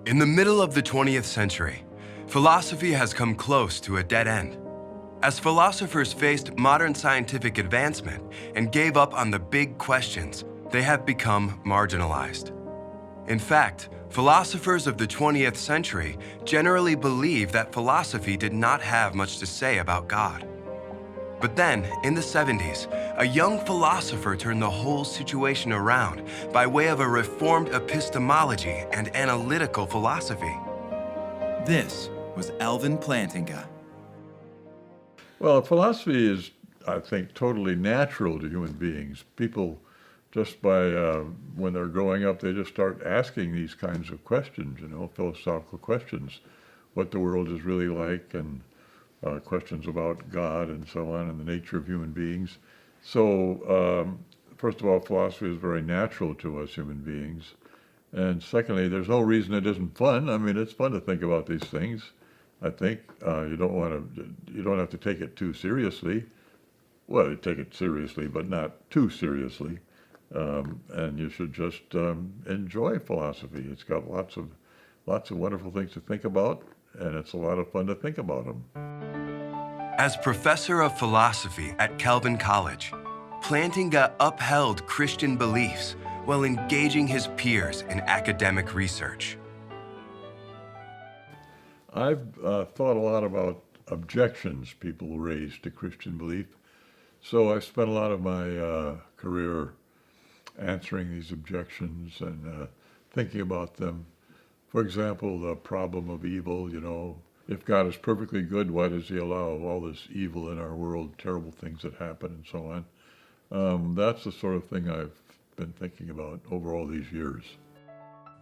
In the middle of the 20th century, philosophy has come close to a dead end. As philosophers faced modern scientific advancement and gave up on the big questions, they have become marginalized. In fact, philosophers of the 20th century generally believe that philosophy did not have much to say about God. But then, in the 70s, a young philosopher turned the whole situation around by way of a reformed epistemology and analytical philosophy. This was Alvin Plantinga. Well, philosophy is, I think, totally natural to human beings. People, just by when they're growing up, they just start asking these kinds of questions, philosophical questions, what the world is really like, and questions about God and so on, and the nature of human beings. So, first of all, philosophy is very natural to us human beings. And secondly, there's no reason it isn't fun. I mean, it's fun to think about these things. I think you don't have to take it too seriously. Well, you take it seriously, but not too seriously. And you should just enjoy philosophy. It's got lots of wonderful things to think about, and it's a lot of fun to think about them. As professor of philosophy at Calvin College, Plantinga upheld Christian beliefs while engaging his peers in academic research. I've thought a lot about objections people raise to Christian belief. So I spent a lot of my career answering these objections and thinking about them. For example, the problem of evil, if God is perfectly good, why does he allow all this evil in our world, terrible things that happen and so on? That's the sort of thing I've been thinking about over all these years.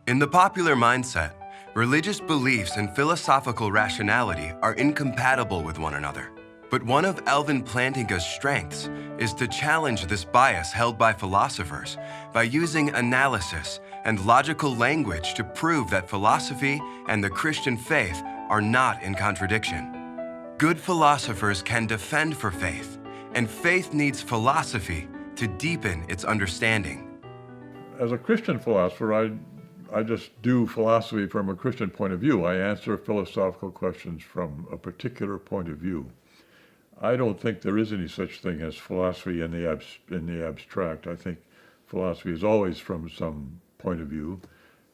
In the popular mindset, religious beliefs and philosophical rationality are incompatible with one another. But one of Alvin Plantinga's strengths is to challenge this bias held by philosophers by using analysis and logical language to prove that philosophy and the Christian faith are not in contradiction. Good philosophers can defend for faith, and faith needs philosophy to deepen its understanding. As a Christian philosopher, I just do philosophy from a Christian point of view. I answer philosophical questions from a particular point of view. I don't think there is any such thing as philosophy in the abstract. I think philosophy is always from some point of view.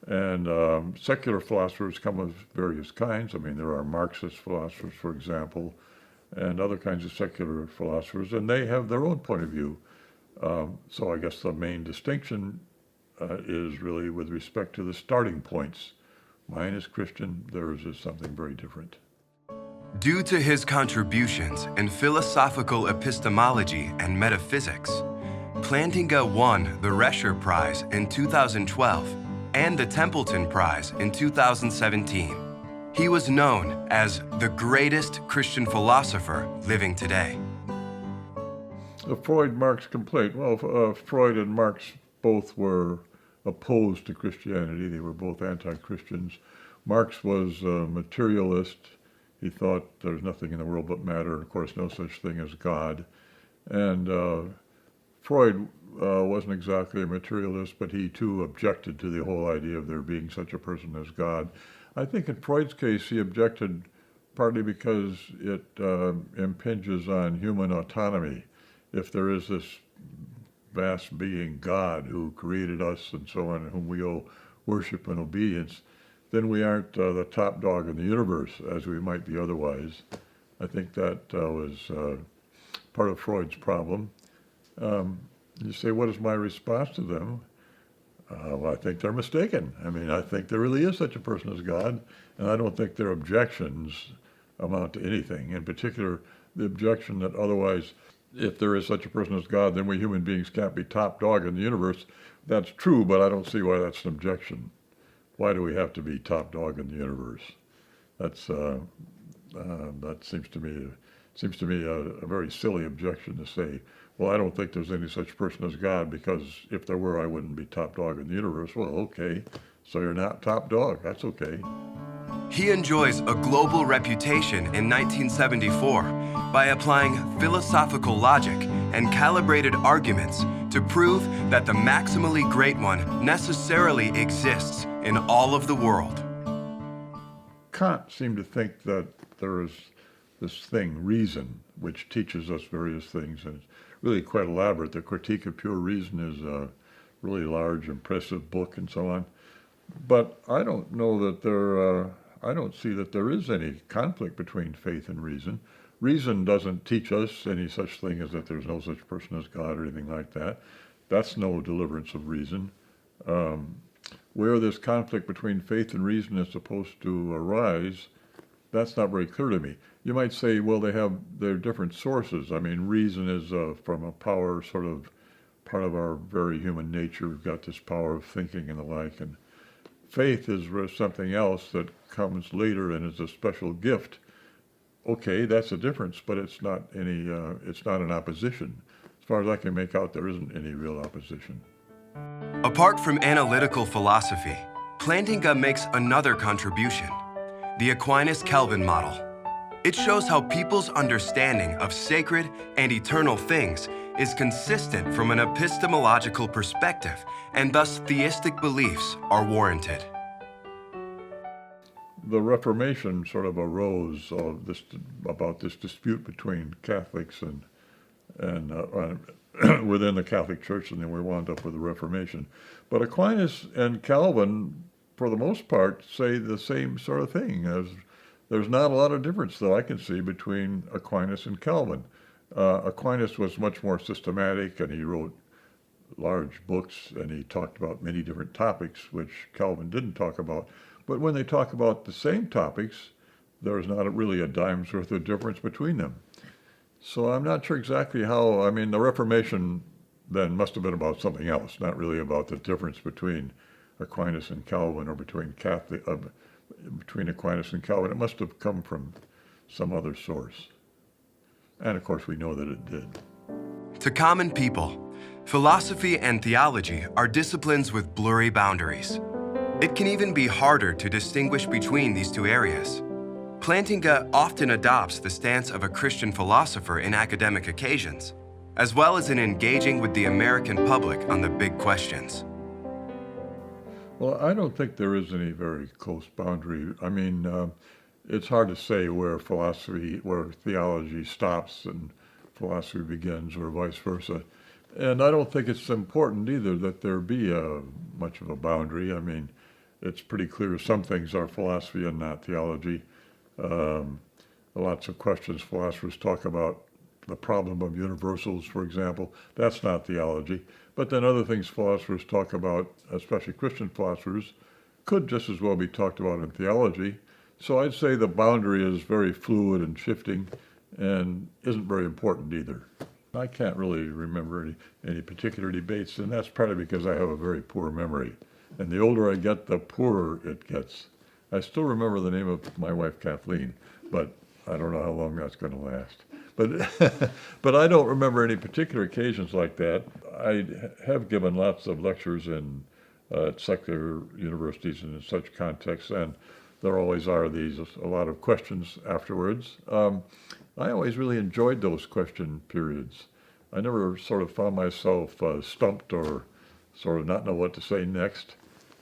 And secular philosophers come of various kinds. I mean, there are Marxist philosophers, for example, and other kinds of secular philosophers, and they have their own point of view. So I guess the main distinction is really with respect to the starting points. Mine is Christian, theirs is something very different. Due to his contributions in philosophical epistemology and metaphysics, Plantinga won the Rescher Prize in 2012 and the Templeton Prize in 2017. He was known as the greatest Christian philosopher living today. The Freud Marx complaint. Well, Freud and Marx both were opposed to Christianity. They were both anti-Christians. Marx was a materialist. He thought there's nothing in the world but matter, and of course no such thing as God. And Freud wasn't exactly a materialist, but he too objected to the whole idea of there being such a person as God. I think in Freud's case he objected partly because it impinges on human autonomy. If there is this vast being, God, who created us and so on, and whom we owe worship and obedience, then we aren't the top dog in the universe, as we might be otherwise. I think that was part of Freud's problem. You say, what is my response to them? Well, I think they're mistaken. I mean, I think there really is such a person as God, and I don't think their objections amount to anything. In particular, the objection that otherwise, if there is such a person as God, then we human beings can't be top dog in the universe. That's true, but I don't see why that's an objection. Why do we have to be top dog in the universe? That seems to me a very silly objection to say, well, I don't think there's any such person as God, because if there were, I wouldn't be top dog in the universe. Well, okay, so you're not top dog. That's okay. He enjoys a global reputation in 1974 by applying philosophical logic and calibrated arguments to prove that the maximally great one necessarily exists in all of the world. Kant seemed to think that there is this thing, reason, which teaches us various things, and it's really quite elaborate. The Critique of Pure Reason is a really large, impressive book and so on. But I don't know that I don't see that there is any conflict between faith and reason. Reason doesn't teach us any such thing as that there's no such person as God or anything like that. That's no deliverance of reason. Where this conflict between faith and reason is supposed to arise, that's not very clear to me. You might say, well, they're different sources. I mean, reason is from a power, sort of part of our very human nature. We've got this power of thinking and the like. And faith is something else that comes later and is a special gift. Okay, that's a difference, but it's not an opposition. As far as I can make out, there isn't any real opposition. Apart from analytical philosophy, Plantinga makes another contribution, the Aquinas-Calvin model. It shows how people's understanding of sacred and eternal things is consistent from an epistemological perspective, and thus theistic beliefs are warranted. The Reformation sort of arose about this dispute between Catholics and within the Catholic Church, and then we wound up with the Reformation. But Aquinas and Calvin, for the most part, say the same sort of thing. There's not a lot of difference that I can see between Aquinas and Calvin. Aquinas was much more systematic, and he wrote large books, and he talked about many different topics, which Calvin didn't talk about. But when they talk about the same topics, there's not really a dime's worth of difference between them. So I'm not sure exactly how. I mean, the Reformation then must have been about something else, not really about the difference between Aquinas and Calvin, or between Aquinas and Calvin. It must have come from some other source. And of course, we know that it did. To common people, philosophy and theology are disciplines with blurry boundaries. It can even be harder to distinguish between these two areas. Plantinga often adopts the stance of a Christian philosopher in academic occasions, as well as in engaging with the American public on the big questions. Well, I don't think there is any very close boundary. I mean, it's hard to say where theology stops and philosophy begins, or vice versa. And I don't think it's important either that there be much of a boundary. I mean, it's pretty clear some things are philosophy and not theology. Lots of questions philosophers talk about, the problem of universals, for example. That's not theology. But then other things philosophers talk about, especially Christian philosophers, could just as well be talked about in theology. So I'd say the boundary is very fluid and shifting, and isn't very important either. I can't really remember any particular debates, and that's partly because I have a very poor memory. And the older I get, the poorer it gets. I still remember the name of my wife, Kathleen, but I don't know how long that's going to last. But I don't remember any particular occasions like that. I have given lots of lectures at secular universities and in such contexts, and there always are a lot of questions afterwards. I always really enjoyed those question periods. I never sort of found myself stumped or sort of not know what to say next.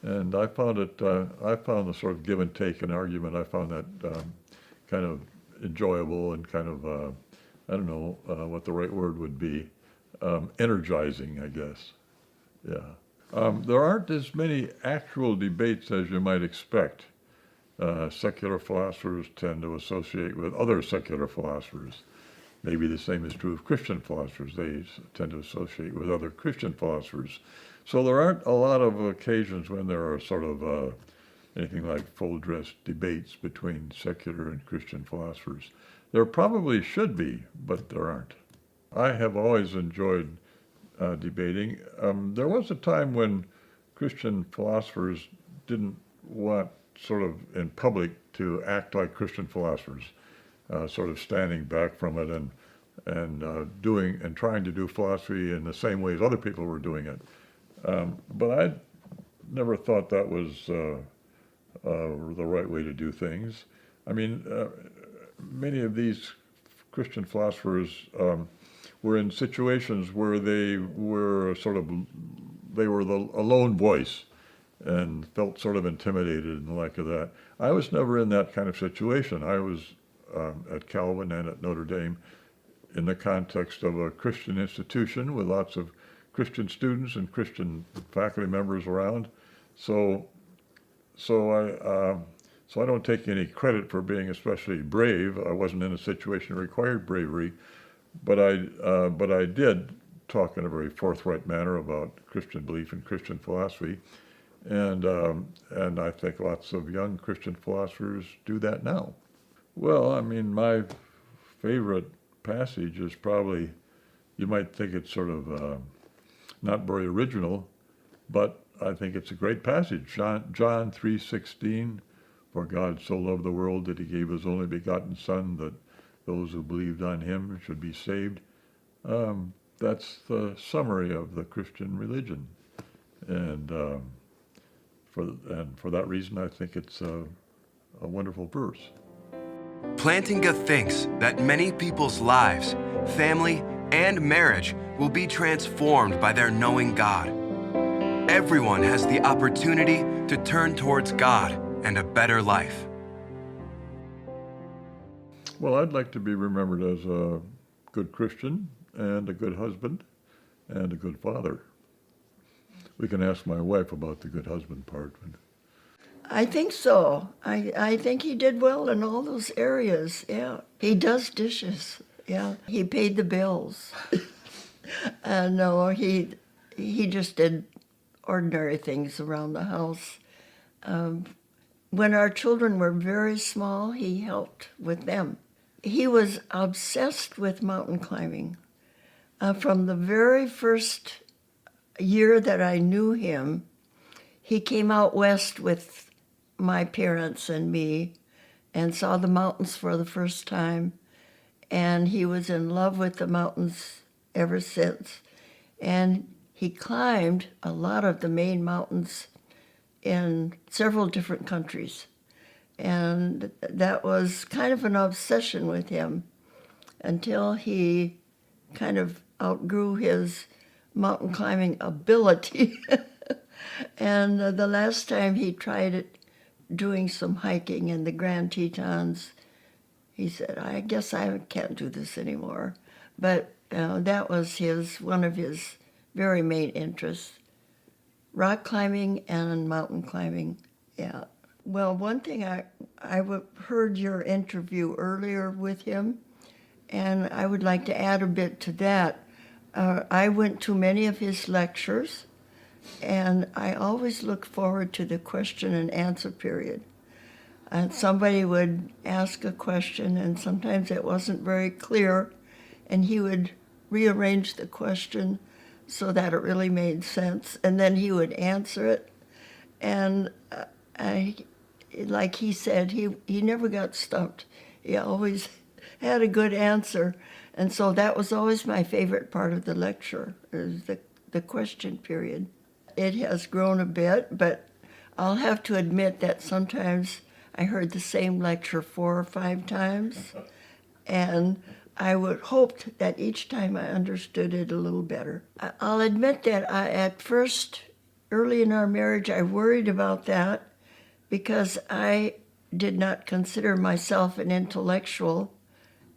And I found the sort of give and take in argument, I found that kind of enjoyable and kind of, I don't know what the right word would be, energizing, I guess. Yeah. There aren't as many actual debates as you might expect. Secular philosophers tend to associate with other secular philosophers. Maybe the same is true of Christian philosophers. They tend to associate with other Christian philosophers. So there aren't a lot of occasions when there are sort of anything like full-dress debates between secular and Christian philosophers. There probably should be, but there aren't. I have always enjoyed debating. There was a time when Christian philosophers didn't want sort of in public to act like Christian philosophers, sort of standing back from it and trying to do philosophy in the same way as other people were doing it. But I never thought that was the right way to do things. I mean, many of these Christian philosophers were in situations where they were a lone voice. and felt sort of intimidated and the like of that. I was never in that kind of situation. I was at Calvin and at Notre Dame in the context of a Christian institution with lots of Christian students and Christian faculty members around. So I don't take any credit for being especially brave. I wasn't in a situation that required bravery, but I did talk in a very forthright manner about Christian belief and Christian philosophy, and I think lots of young Christian philosophers do that now. Well, I mean, my favorite passage is probably, you might think it's sort of not very original, but I think it's a great passage. John 3:16, for God so loved the world that he gave his only begotten Son, that those who believed on him should be saved. That's the summary of the Christian religion, and for that reason, I think it's a wonderful verse. Plantinga thinks that many people's lives, family, and marriage will be transformed by their knowing God. Everyone has the opportunity to turn towards God and a better life. Well, I'd like to be remembered as a good Christian and a good husband and a good father. We can ask my wife about the good husband part. I think so. I think he did well in all those areas, yeah. He does dishes, yeah. He paid the bills. No, he just did ordinary things around the house. When our children were very small, he helped with them. He was obsessed with mountain climbing. From the very first year that I knew him, he came out west with my parents and me and saw the mountains for the first time. And he was in love with the mountains ever since. And he climbed a lot of the main mountains in several different countries. And that was kind of an obsession with him until he kind of outgrew his mountain climbing ability. And the last time he tried it, doing some hiking in the Grand Tetons, he said, I guess I can't do this anymore. But that was one of his very main interests, rock climbing and mountain climbing, yeah. Well, one thing, I heard your interview earlier with him, and I would like to add a bit to that. I went to many of his lectures, and I always look forward to the question and answer period. And somebody would ask a question, and sometimes it wasn't very clear, and he would rearrange the question so that it really made sense, and then he would answer it. And like he said, he never got stumped. He always had a good answer, and so that was always my favorite part of the lecture, is the question period. It has grown a bit, but I'll have to admit that sometimes I heard the same lecture 4 or 5 times, and I would hoped that each time I understood it a little better. I'll admit that at first, early in our marriage, I worried about that because I did not consider myself an intellectual,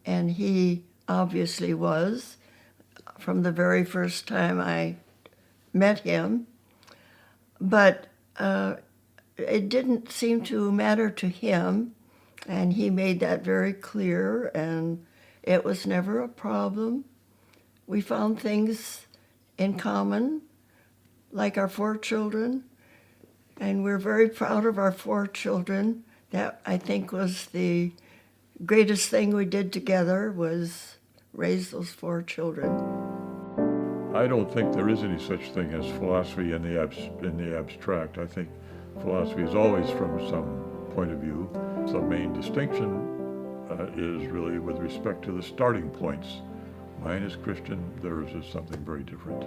and he obviously was from the very first time I met him. But it didn't seem to matter to him, and he made that very clear, and it was never a problem. We found things in common, like our 4 children, and we're very proud of our 4 children. That, I think, was the greatest thing we did together, was raise those 4 children. I don't think there is any such thing as philosophy in the abstract. I think philosophy is always from some point of view. The main distinction is really with respect to the starting points. Mine is Christian, theirs is something very different.